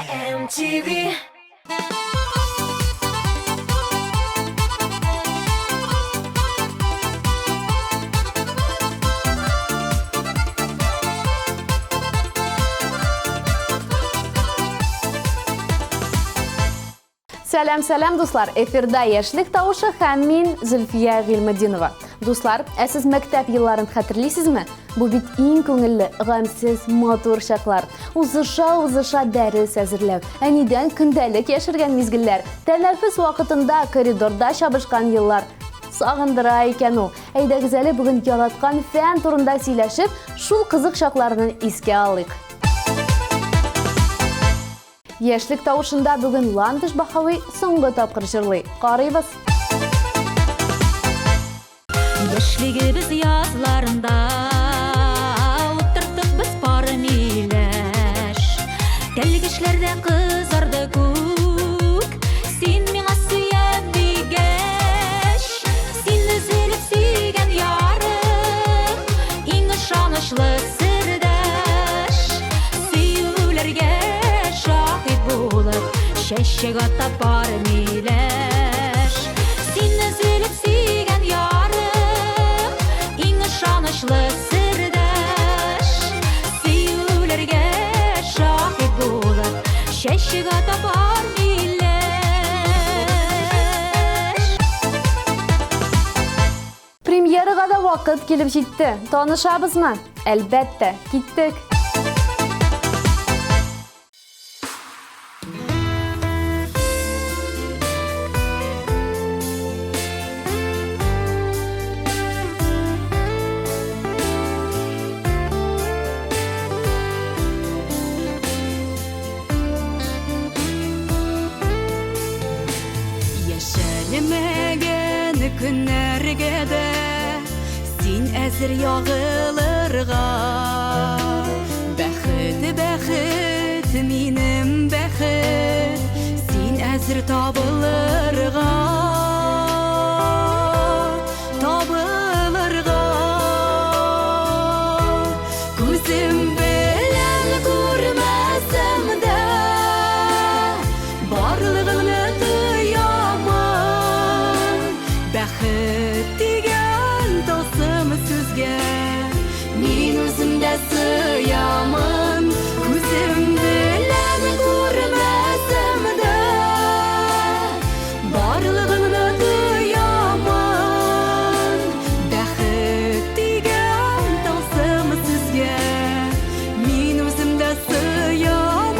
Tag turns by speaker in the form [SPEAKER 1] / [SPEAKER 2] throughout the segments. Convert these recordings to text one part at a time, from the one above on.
[SPEAKER 1] MTV.
[SPEAKER 2] Selam dostlar. Efirde Yaşlık Tavışı hem min Zülfiye Gilmedinova. Dostlar, siz mektep yıllarını hatırlıyorsunuz Bu bit en köngülli, gamsiz, motor şaklar. Uzışa ders hazırlab. Aniden kündəlik yaşargan mezgiller. Teneffüs vaqtında koridorda şabışkan yıllar. Sağındıra eken o. Ayda güzeli bugün yaratkan fen turunda söyleşip, şul kızık şaklarını eske alık. Yaşlık Tavışında bugün Landıш Bahavi soңғы tapqır жырлый. Qarayбыз.
[SPEAKER 3] Yaşlığımız yazlarında Oturttuk biz parmileş Gelgişlerde kızardı kuk Sen miňa süýen digeş Sen üzülüp süýgen yarım Iň ışanyşly sirdeş Süýülerge şahit bolup Şeşek ata parmileş Sen üzülüp süýgen yarım Iň ışanyşly sirdeş Süýülerge şahit bolup Şeşek ata parmileş
[SPEAKER 2] Premyeraga da vaqt kelip jetdi. Tanışabızmı? Elbette, gittik.
[SPEAKER 3] Yaşalmagan günlerge de Sen äzir ýagylyrga Bäxit minim bäxit Sen äzir tabylyrga Gözüm bilen görmäsem-de Barlygyny duýaman Bäxit digen dostum sizge Min özümde syýaman Gözüm bilen görmäsem-de Barlygyny duýaman Bäxit digen dostum sizge Min özümde syýaman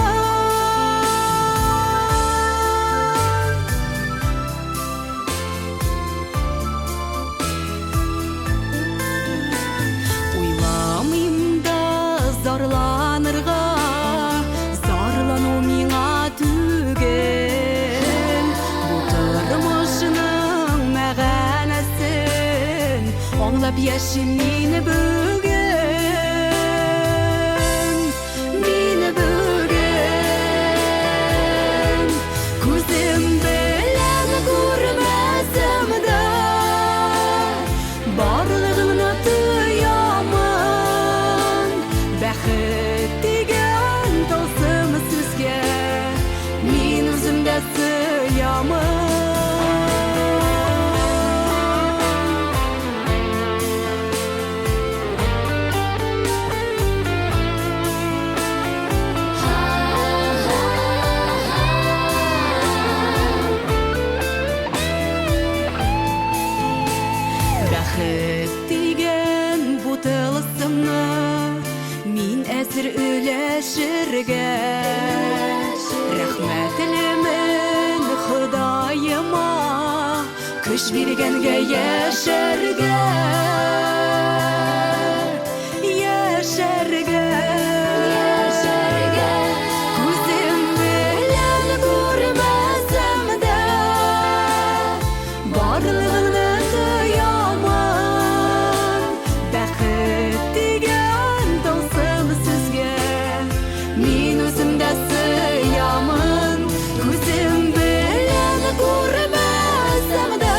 [SPEAKER 3] Uylamym da zarlanyrga Zarlanu miňa tügen Bu turmuşynyň mäganesin Oňlap ýaşy meni bögen Meni bögen Gözüm bilen görmäsem-de Barlygyny duýaman Bäxit digen dostum sizge Min özümde syýaman Bäxit digen bu tılsımny min äzir öleşirge Rahmetlimin Hudaýyma Köş bergenge ýaşarge Gözüm bilen görmäsem-de Barlygyny duýaman Bäxit digen dostum sizge Min özümde syýaman Gözüm bilen görmäsem-de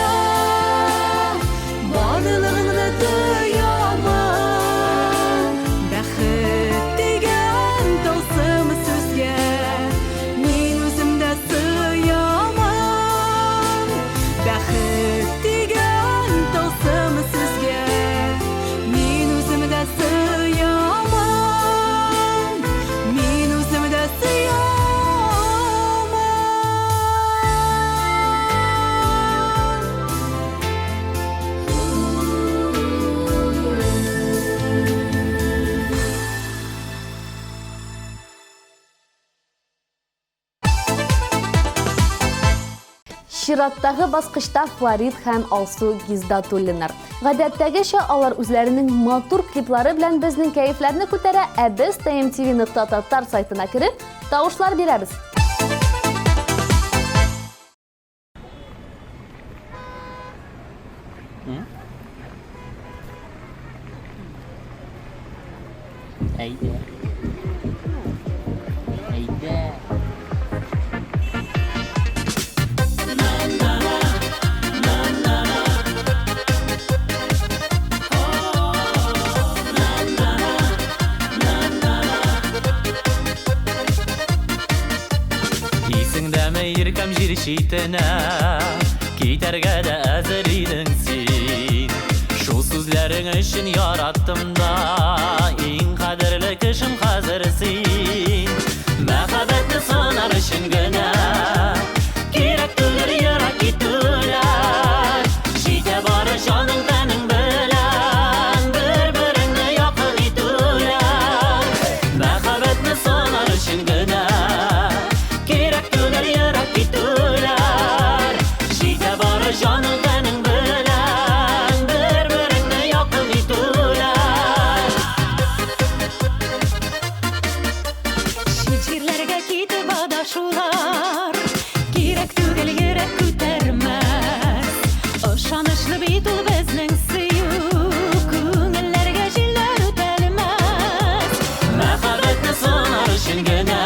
[SPEAKER 3] Barlygyny duýaman
[SPEAKER 2] Чираттагы баскычта Флорид һәм Алсу Гиздатуллиннар. Гадәттәгечә алар үзләренең матур клиплары белән безнең кәефләрне күтәрә, ә без tmtv.tatar сайтына кереп, тавышлар бирәбез.
[SPEAKER 1] Әйдә. Әйдә.
[SPEAKER 4] Исеңдәме иркәм җир читенә, китәргә дә әзер идең син. Шул сүзләрең өчен яраттым да, иң кадерле кешем хәзер син. Мәхәббәтне сынар өчен генә, кирәк түгел ерак китүләр. Җитә бары җаның тәнең белән, бер-береңне якын итүләр. Мәхәббәтне сынар өчен генә, кирәк түгел ерак китүләр. Җитә бары җаның тәнең белән, бер-береңне якын итүләр.
[SPEAKER 3] Җирләргә китеп адашулар, кирәк түгел йөрәк күтәрмәс. Ышанычлы бит ул безнең сөю, күңелләргә җилләр үтәлмәс.
[SPEAKER 4] Мәхәббәтне сынар өчен генә,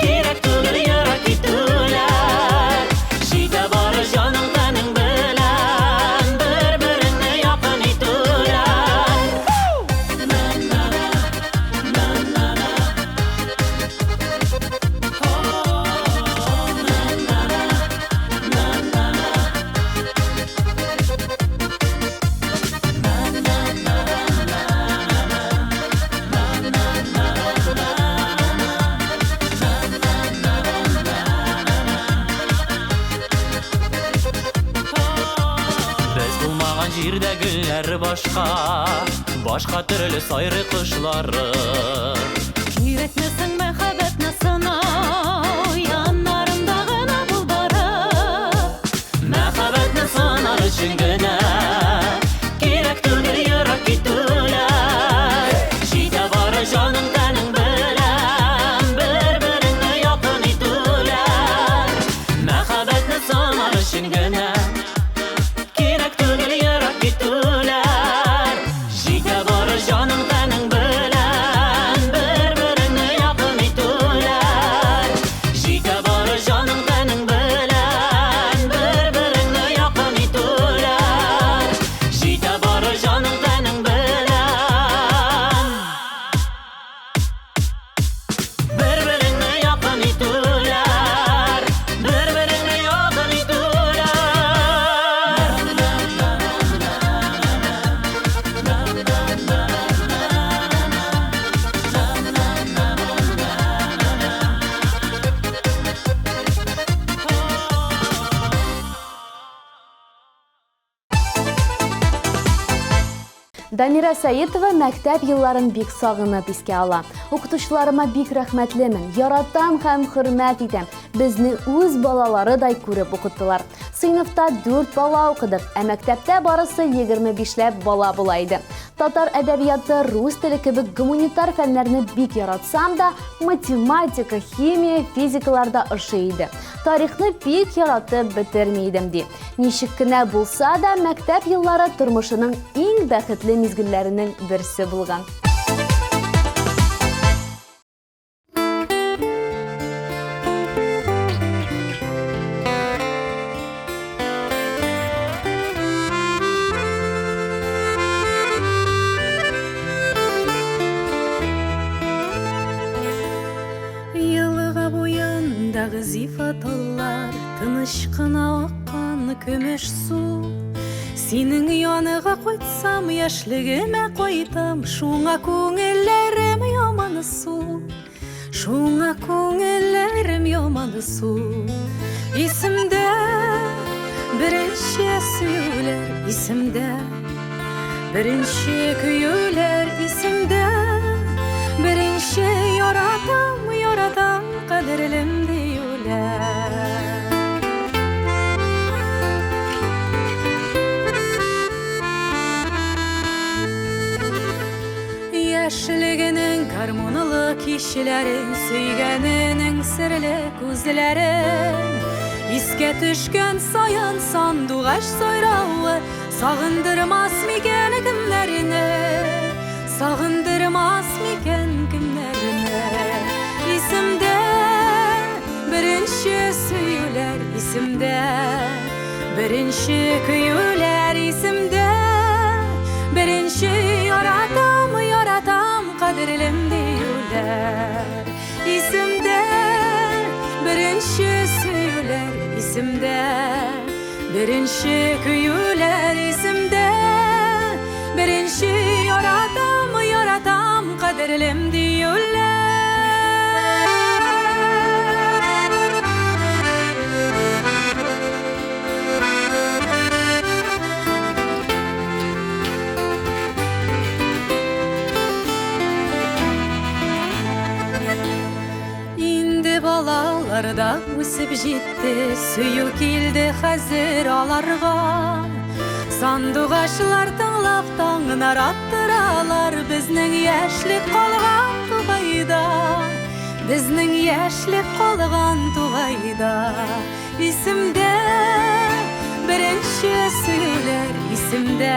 [SPEAKER 4] кирәк түгел ерак китүләр. Җитә бары җаның тәнең белән, бер-береңне якын итүләр. Без булмаган җирдә гөлләр башка, башка төрле сайрый кошлары.
[SPEAKER 3] Кирәкмәсең мәхәббәтне сынау, яннарымда гына бул барып.
[SPEAKER 4] Мәхәббәтне сынар өчен генә, кирәк түгел ерак китүләр. Җитә бары җаның тәнең белән, бер-береңне якын итүләр. Мәхәббәтне сынар өчен генә, кирәк түгел ерак китүләр. Җитә бары җаның тәнең белән, бер-береңне якын итүләр. Җитә бары җаның тәнең белән, бер-береңне якын итүләр. Җитә бары җаның тәнең белән, бер-береңне якын итүләр. Бер-береңне якын итүләр.
[SPEAKER 2] Дамира Саитова мәктәп елларын бик сагынып искә ала. Укытучыларыма бик рәхмәтлемен, яратам һәм хөрмәт итәм. Безне үз балаларыдай күреп укыттылар. Сыйныфта 4 бала укыдык, ә мәктәптә барысы 25ләп бала була иде. Татар әдәбияты, рус теле кебек гуманитар фәннәрне бик яратсам да, математика, химия, физикаларда ошый иде. Тарихны бик яратып бетерми идем ди. Ничек кенә булса да, мәктәп еллары тормышының иң бәхетле мизгелләренең берсе булган.
[SPEAKER 3] Елга буендагы зифаталлар, тыныч кына аккан көмеш су. Синең яныга кайтсам, яшьлегемә кайтам, шуңа күңелләрем яманы су. Шуңа күңелләрем яманы су. Исемдә беренче сөюләр, исемдә беренче көюләр, исемдә беренче яратам, яратам кадерлем диюләр. kişilerin Söygeninin sirli gözlerin İske düşkön sayın sanduğaş soyrağı Sağındırmaz miken kimlerini Sağındırmaz miken kimlerini İsimde birinci söyler isimde Birinci köyüler isimde Birinci yaratam kadirlim diyorlar İsimde birinci söyler isimde Birinci köyüler isimde Birinci yaratam kadirlim diyorlar Balalarda üsüp jitti Süyü kildi hazır alarga Sanduğaşlar tınlap tağınar attıralar Bizning yaşlik qalğan tuğayda Bizning yaşlik qalğan tuğayda İsimde birinci süyüler isimde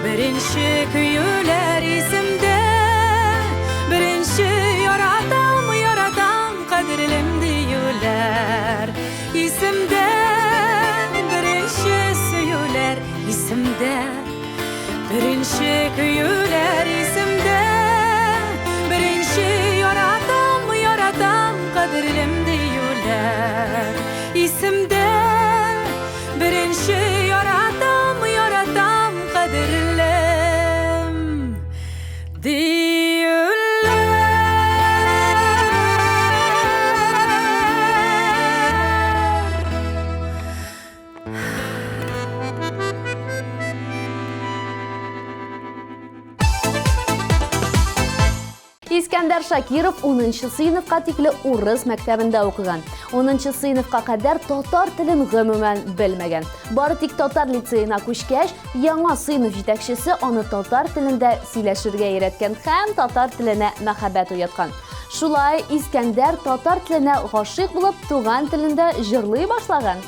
[SPEAKER 3] Birinci köyüler isimde Birinci yaratam kadirlim diyorlar İsimde birinci söyler isimde Birinci köyüler isimde Birinci yaratam kadirlim diyorlar İsimde birinci yaratam kadirlim diyorlar
[SPEAKER 2] İskender Шакиров 10-нчы сыйныфка тикле урыс мәктәбендә укыган. 10-нчы сыйныфка кадәр татар телен гомумән белмәгән. Бары тик татар лицейына күчкәч, яңа сыйныф җитәкчесе аны татар телендә сөйләшергә өйрәткән һәм татар теленә мәхәббәт уяткан. Шулай Искәндәр татар теленә гашыйк булып, туган телендә җырлый башлаган.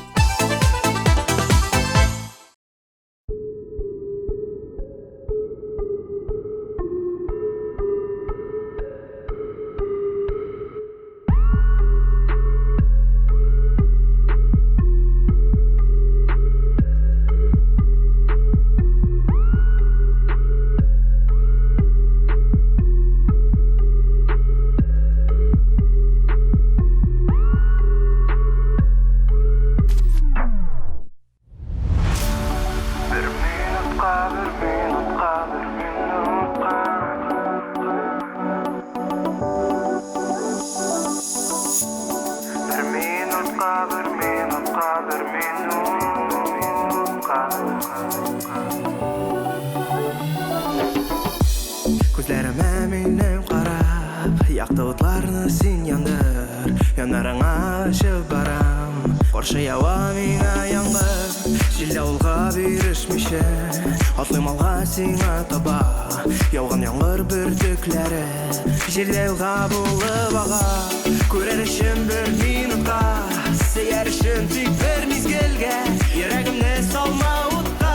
[SPEAKER 5] Күзләремә минем карап, якты утларны син яндыр. Янарыңа ачып барам, каршы ява миңа яңгыр. Җил авылга бирешмичә, атлыйм алга сиңа таба. Яуган яңгыр бөртекләре, җирдә юлга булып ага. Күрер өчен бер минутка, сөяр өчен тик бер мизгелгә. Йөрәгемне салма утка,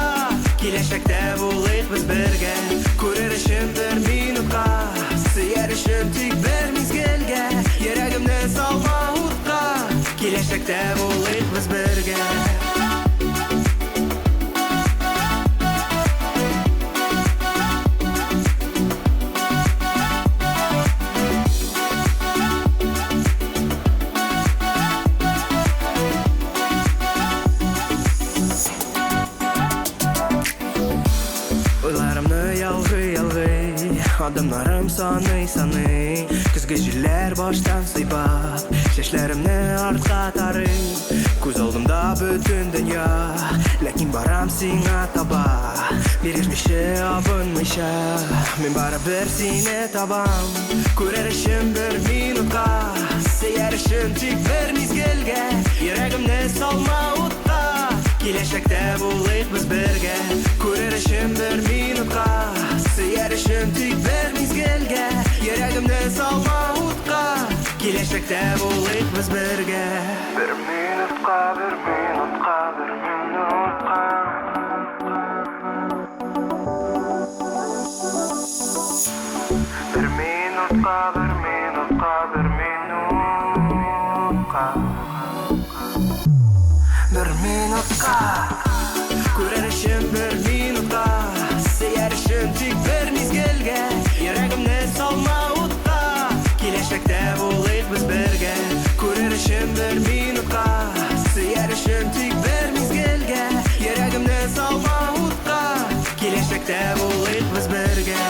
[SPEAKER 5] киләчәктә булыйк без бергә. Күрер өчен бер минутка, сөяр өчен тик бер мизгелгә. Йөрәгемне салма утка, киләчәктә булыйк без бергә. Adımlarım sanıy Kızgı jiller baştan sıypap Şeşlerimni artqa tarıy Көз алдымда bütün dünya Ләкин барам сиңа таба Бирешмичә, абынмыйча Мин барыбер сине табам Күрер өчен бер минутка Сөяр өчен тик бер мизгелгә Йөрәгемне салма утка Киләчәктә булыйк без бергә Күрер өчен бер минутка Сөяр өчен тик бер мизгелгә Йөрәгемне салма Келешекте болайық біз бірге. Bir minutqa Көрер үшін bir minutqa Сеер үшін тек bir мезгілге Ерегімді салма отқа Келешекте болайық біз бірге Көрер үшін bir minutqa Сеер үшін тек bir мезгілге Ерегімді салма отқа Келешекте болайық біз бірге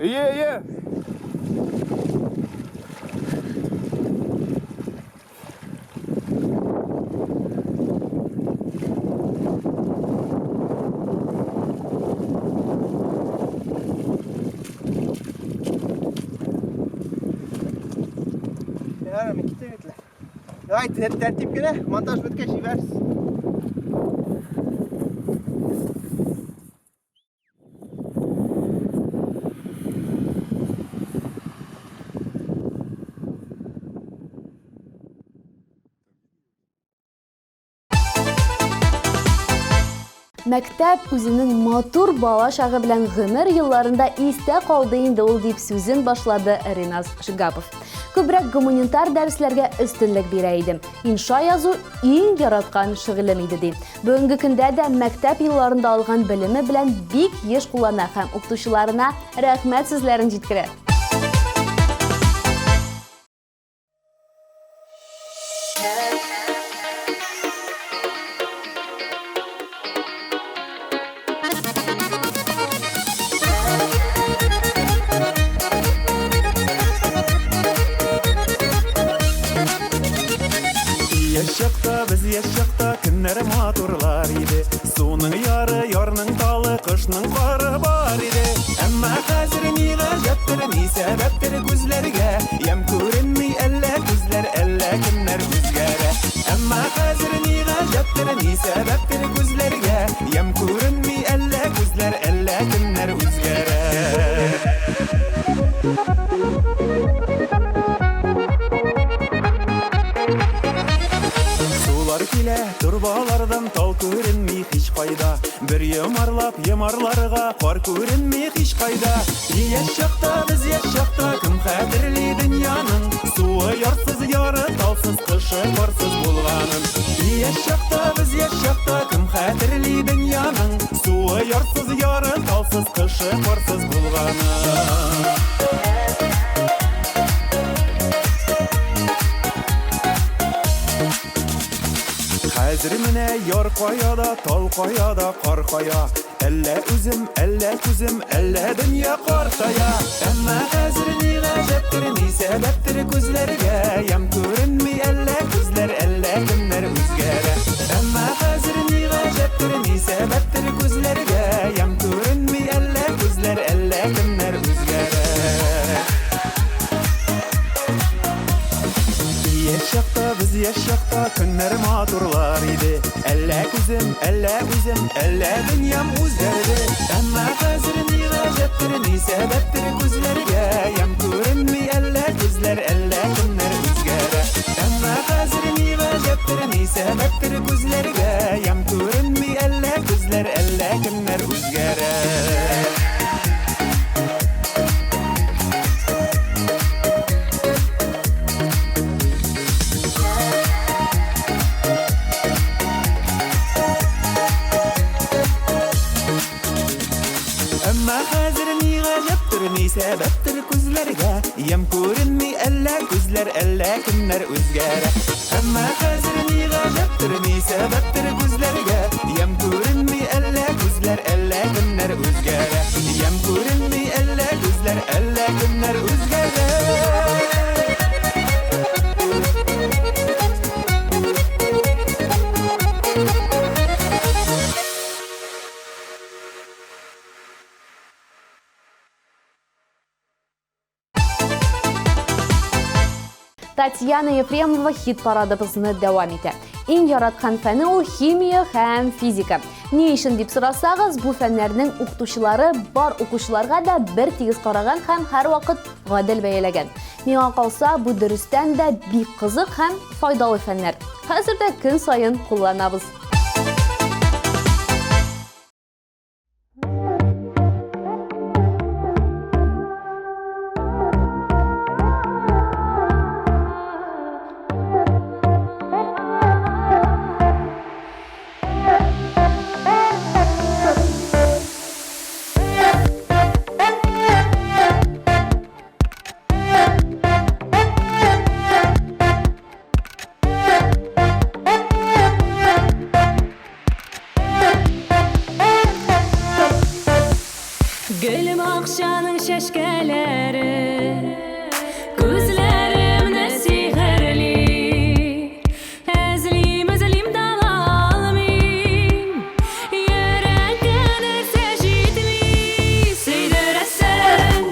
[SPEAKER 6] Є.
[SPEAKER 7] Yarım iki tweetle. Haydi tertip güne montaj bitkeş veririz.
[SPEAKER 2] Мәктәп үзенең матур бала чагы белән гомер елларында истә калды инде ул дип сүзен башлады Риназ Жигапов. Күбрәк гуманитар дәресләргә өстенлек бирә иде. Инша язу иң яраткан шөгылем иде ди. Бүгенге көндә дә мәктәп елларында алган белеме белән бик еш куллана һәм укытучыларына рәхмәт сүзләрен җиткерә.
[SPEAKER 8] Яшьякта көннәр матурлар иде. Суның яры, ярның талы, кышның кары бар иде. Әмма хәзер ни гаҗәптер, ни сәбәптер күзләргә ям күренми әллә күзләр, әллә көннәр үзгәрә. Әмма хәзер ни гаҗәптер, ни сәбәптер күзләргә ям күренми әллә күзләр, әллә көннәр үзгәрә. Килә турбалардан тал күренми һич кайда. Бер йомарларга кар күренми һич кайда. Яшь чакта кем хәтерли дөньяның суы ярсыз, яры талсыз, кышы карсыз булганын. Яшь чакта кем хәтерли дөньяның суы ярсыз, яры талсыз, кышы карсыз булганын. Хәзер менә яр каяда, тал каяда, кар кая. Әллә үзем, әллә күзем, әллә дөнья картая. Әмма хәзер ни гаҗәптер, ни сәбәптер күзләргә ям күренми әллә күзләр, әллә көннәр үзгәрә. Әмма хәзер ни гаҗәптер, ни сәбәптер күзләргә ям күренми әллә күзләр, әллә көннәр үзгәрә. Яшь чакта көннәр матурлар иде. Әллә күзем, әллә үзем, әллә дөньям үзгәрде. Әмма хәзер ни гаҗәптер, ни сәбәптер күзләргә ям күренми әллә күзләр, әллә көннәр үзгәрә. Әмма хәзер ни гаҗәптер, ни сәбәптер күзләргә ям күренми әллә күзләр, әллә көннәр үзгәрә. Ни сәбәптер күзләргә ям күренми әллә күзләр, әллә көннәр үзгәрә. Әмма хәзер ни гаҗәптер, ни сәбәптер күзләргә ям күренми әллә күзләр, әллә көннәр үзгәрә. Ям күренми әллә күзләр, әллә көннәр үзгәрә.
[SPEAKER 2] Татьяна Ефремова хит парадыбызны дәвам итә. Иң яраткан фәне ул химия һәм физика. Ни өчен дип сорасагыз, бу фәннәрнең укытучылары бар укучыларга да бер тигез караган һәм һәрвакыт гадел бәяләгән. Миңа калса, бу дөрестән дә бик кызык һәм файдалы фәннәр. Хәзердә көн сайын кулланабыз.
[SPEAKER 3] Gülüm akşanın şeşkeleri, gözlerimde sihirli. Ezlim dalalmayım, yüreğine secdeli. Seydiresen,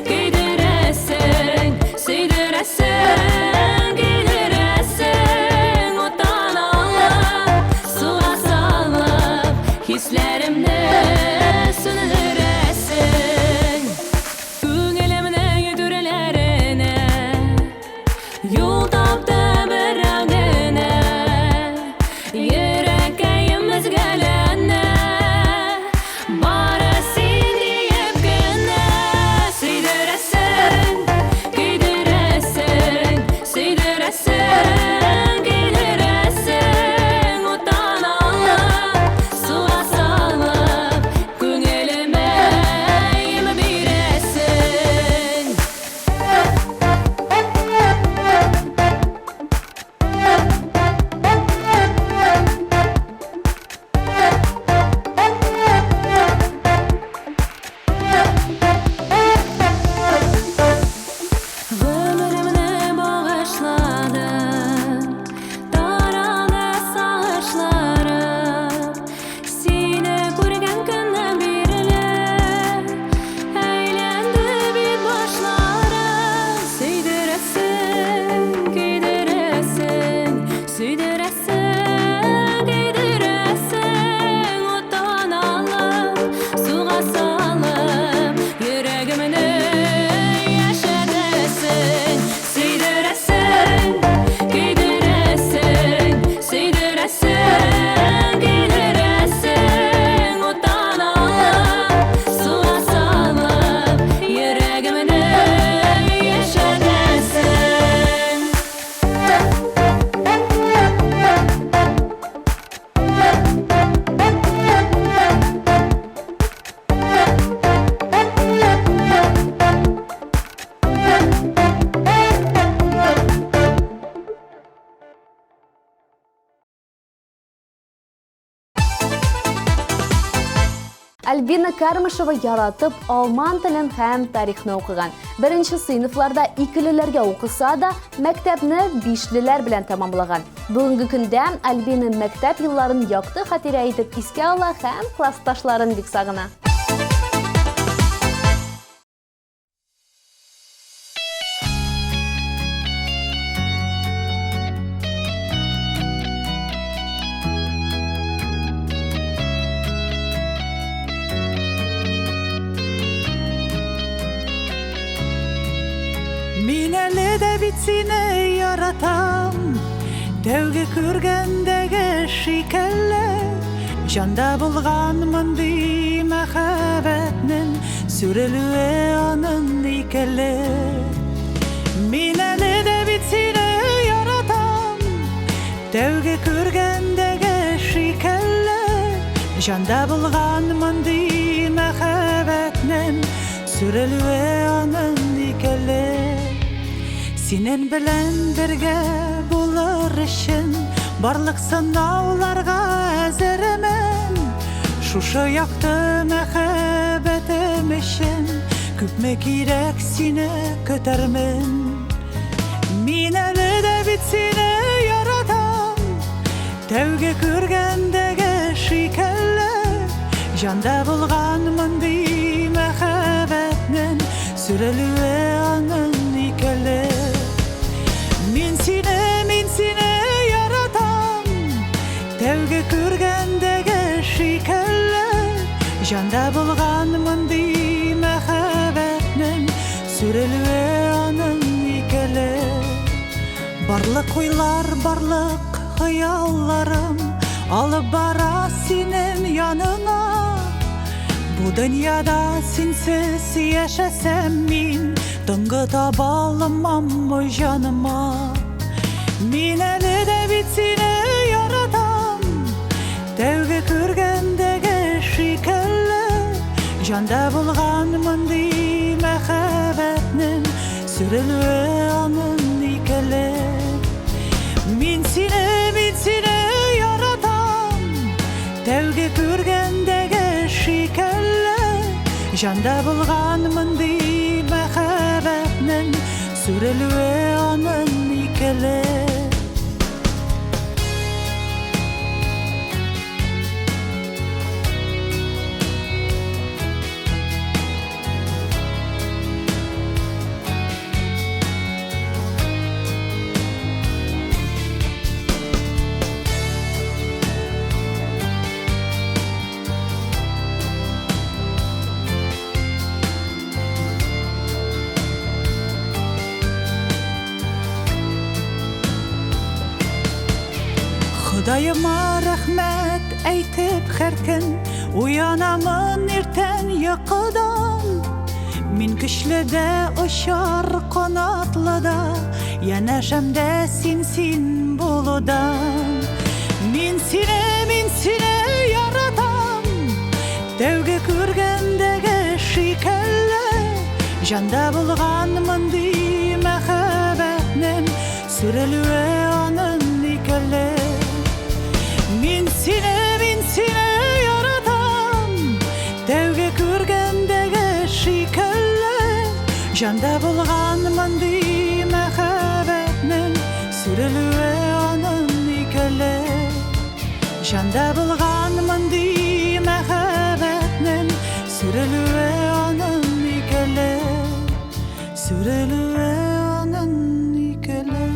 [SPEAKER 3] giydiresen, seydiresen, giydiresen. Otan alıp, suya salıp, hislerimde sönülür.
[SPEAKER 2] Альбина Кармышева яратып алман телен һәм тарихны укыган. Беренче сыйныфларда икелеләргә укыса да, мәктәпне бишлеләр белән тәмамлаган. Бүгенге көндә Альбина мәктәп елларын якты хатирә итеп искә ала һәм классташларын бик сагына.
[SPEAKER 3] Min әле дә бит сине яратам, тәүге күргәндәге шикелле. Жанда булган мондый мәхәббәтнең сүрелүе аның икеле. Min әле дә бит сине яратам, тәүге күргәндәге шикелле. Жанда булган мондый мәхәббәтнең сүрелүе аның икеле. Синен белән бергә булыр өчен барлык сынауларга әзермен. Шушы якты мәхәббәтем өчен күпме кирәк сине көтәрмен. Мин әле дә бит сине яратам, тәүге күргәндәге шикелле. Жанда булган мондый мәхәббәтнең сүрелүе аның икеле. Janda bulganmın di мәхәббәтнең сүрелүе аның икеле. Барлык уйлар, барлык хыялларым алып бара синең яныңа. Бу дөньяда синсез яшәсәм мин, тынгы таба алмаммы җаныма. Мин әле дә бит сине яратам, тәүге күргәндәге шикелле. Janda булганмын ди мәхәббәтнең сүрелүе аның икеле. Мин сине яратам, тәүге күргәндәге шикелле. Janda булганмын ди мәхәббәтнең сүрелүе аның икеле. Dayıma rahmet әйтеп һәр көн, уянамын иртән йокыдан. Мин көчле дә очар канатлы да, янәшәм дә син булудан. Мин сине яратам, тәүге күргәндәге шикелле. Janda булганмын ди мәхәббәтнең сүрелүе аның икеле. Мин сине яратам, тәүге күргәндәге шикелле. Janda булганмын ди мәхәббәтнең сүрелүе аның икеле. Janda булганмын ди мәхәббәтнең сүрелүе аның икеле. Сүрелүе аның икеле.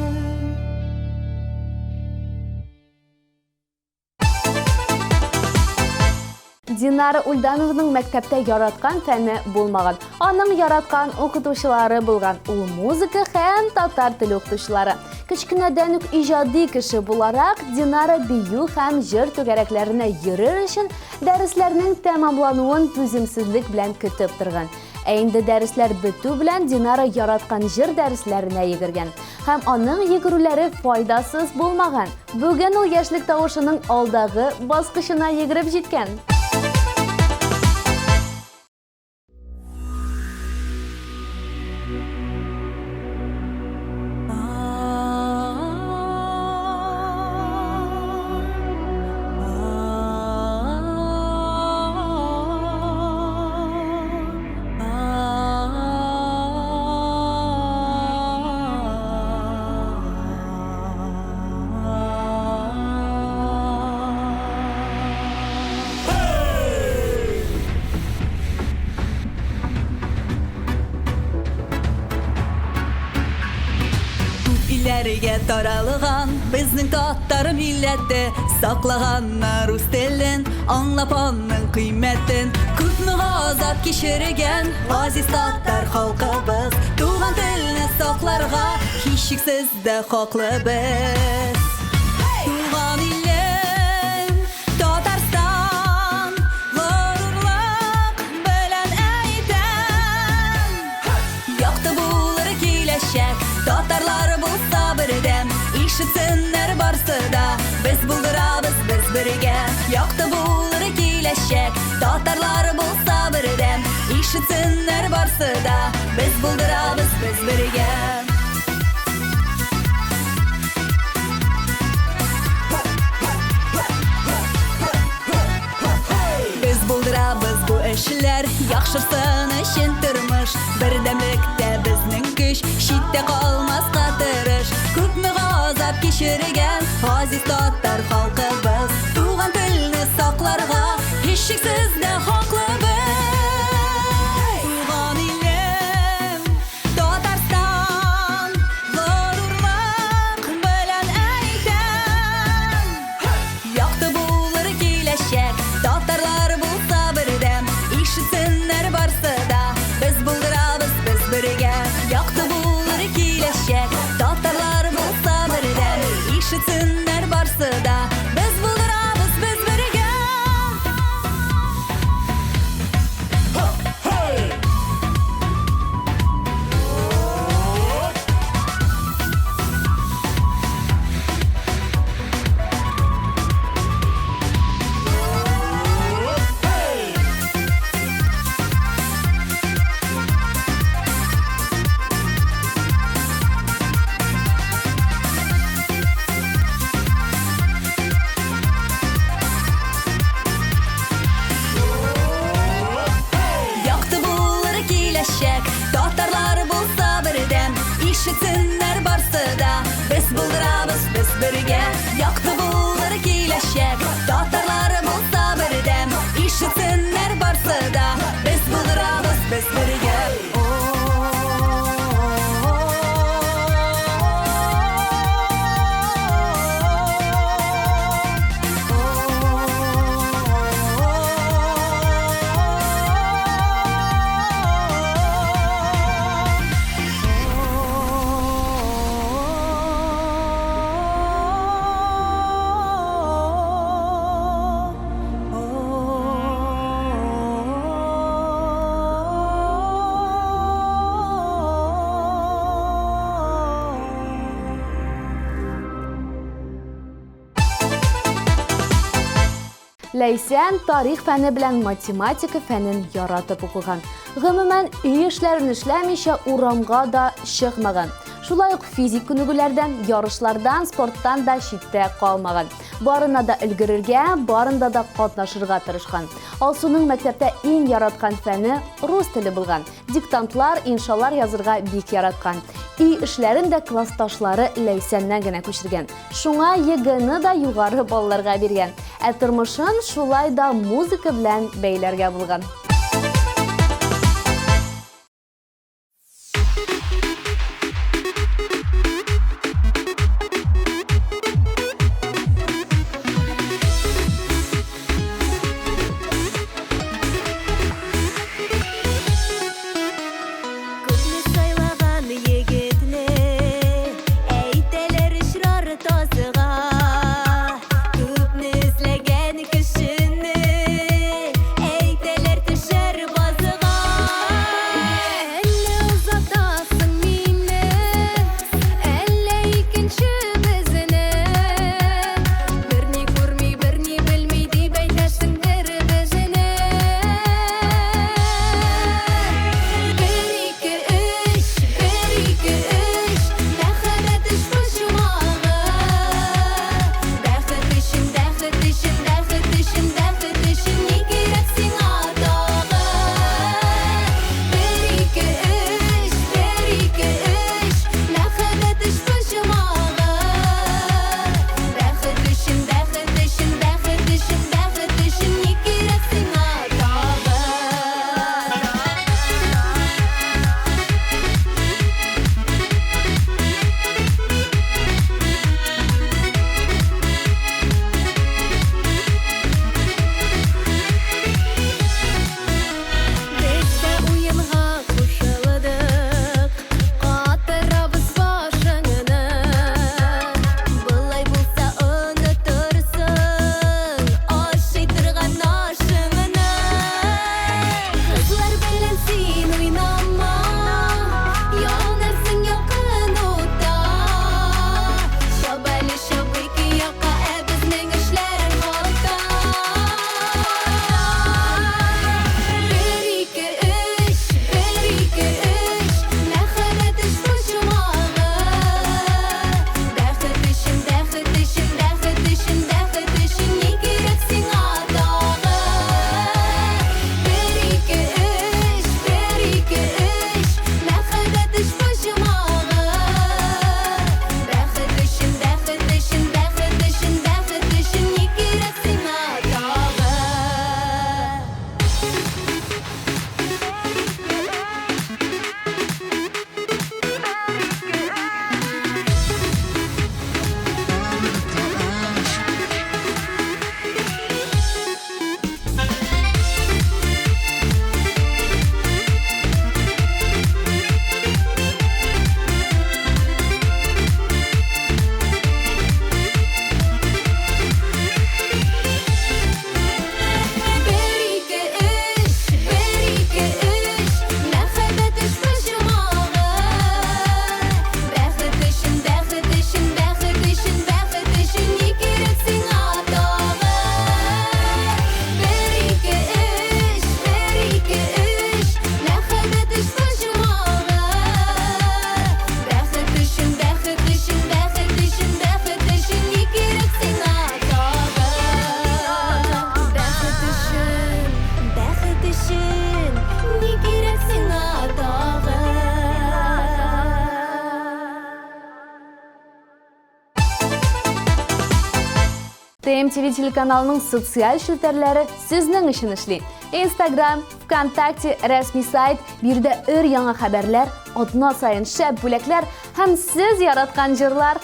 [SPEAKER 2] Динара Ульдановның мәктәптә яраткан фәне булмаган. Аның яраткан укытучылары булган. Ул музыка һәм татар теле укытучылары. Кичкенәдән үк иҗади кеше буларак, Динара бию һәм җыр түгәрәкләренә йөрер өчен дәресләрнең тәмамлануын түземсезлек белән көтеп торган. Ә инде дәресләр бетү белән Динара яраткан җыр дәресләренә йөгергән. Һәм аның йөгерүләре файдасыз булмаган. Бүген ул яшьлек тавышының алдагы баскычына йөгереп җиткән.
[SPEAKER 9] Илләргә таралган безнең татар милләте, саклаганнар рус телен, аңлап аның кыйммәтен. Күпме газап кичергән газиз татар халкыбыз, туган телне сакларга һичшиксез дә хаклыбыз. Туган илем Татарстан, горурлык белән әйтәм, якты булыр киләчәк. Татарлар булса бердәм, ишетсеннәр барсы да, без булдырабыз без бергә. Якты булыр киләчәк. Татарлар булса бердәм, ишетсеннәр барсы да, без булдырабыз без бергә. Без булдырабыз бу эшләр, яхшысын өчен тормыш. Бердәмлектә безнең көч, читтә калмаска тырыш. Күпме газап кичергән газиз татар халкыбыз, туган телне сакларга һичшиксез дә хаклыбыз. Туган илем Татарстан, горурлык белән әйтәм, якты булыр киләчәк. Татарлар булса бердәм, birge Yaktı bulları kileşek Dağtarları bulsa birdem İşitsinler barsı da Biz bulurabız biz birge
[SPEAKER 2] Leysen tarix fəni bilən matematika fənin yaratıb oxuğan. Gümümən iyi işlərini işləmişə uramğa da çıxmağın. Şulay fizik günügülərdən, yarışlardan, sportdan da şiddət qalmağın. Barına da ilgirirgə, barında da qatnaşırğa tırışqan. Alsunun məktəbdə ən yaratqan fəni rus tili bilğan. Diktantlar, inşalar yazırğa bik yaratqan. İyi işlərin də klassdaşları Leysəndən gənə köçürgən. Şuna yegini da yuğarı ballarga bergen. Tırmışın şulay da muzika bilən beylərgə bulğan.
[SPEAKER 9] Köpni izlegen kişini, eyteler
[SPEAKER 2] ТМТV телеканалының социаль шілтерлері сізнің ішін ішлей. Instagram, ВКонтакте, рәсми сайт, бірді өр яңа хабарлар, отна сайын шәп бүләклер, һәм сіз яратқан жырлар.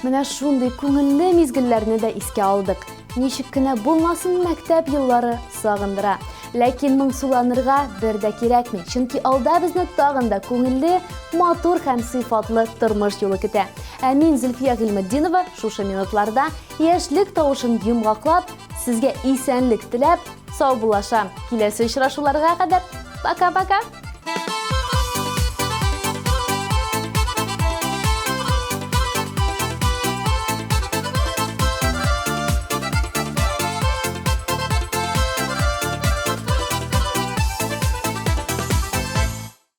[SPEAKER 2] Менә шундый күңелле мизгелләрне дә искә алдык. Ничек кенә булмасын, мәктәп еллары сагындыра. Ләкин моңсуланырга бер дә кирәкми, чөнки алда безне тагын да күңелле, матур һәм сыйфатлы тормыш юлы көтә. Ә мин Зөлфия Гыйльметдинова шушы минутларда яшьлек тавышын йомгаклап, сезгә исәнлек теләп, сау булашам. Киләсе очрашуларга кадәр пока-пока.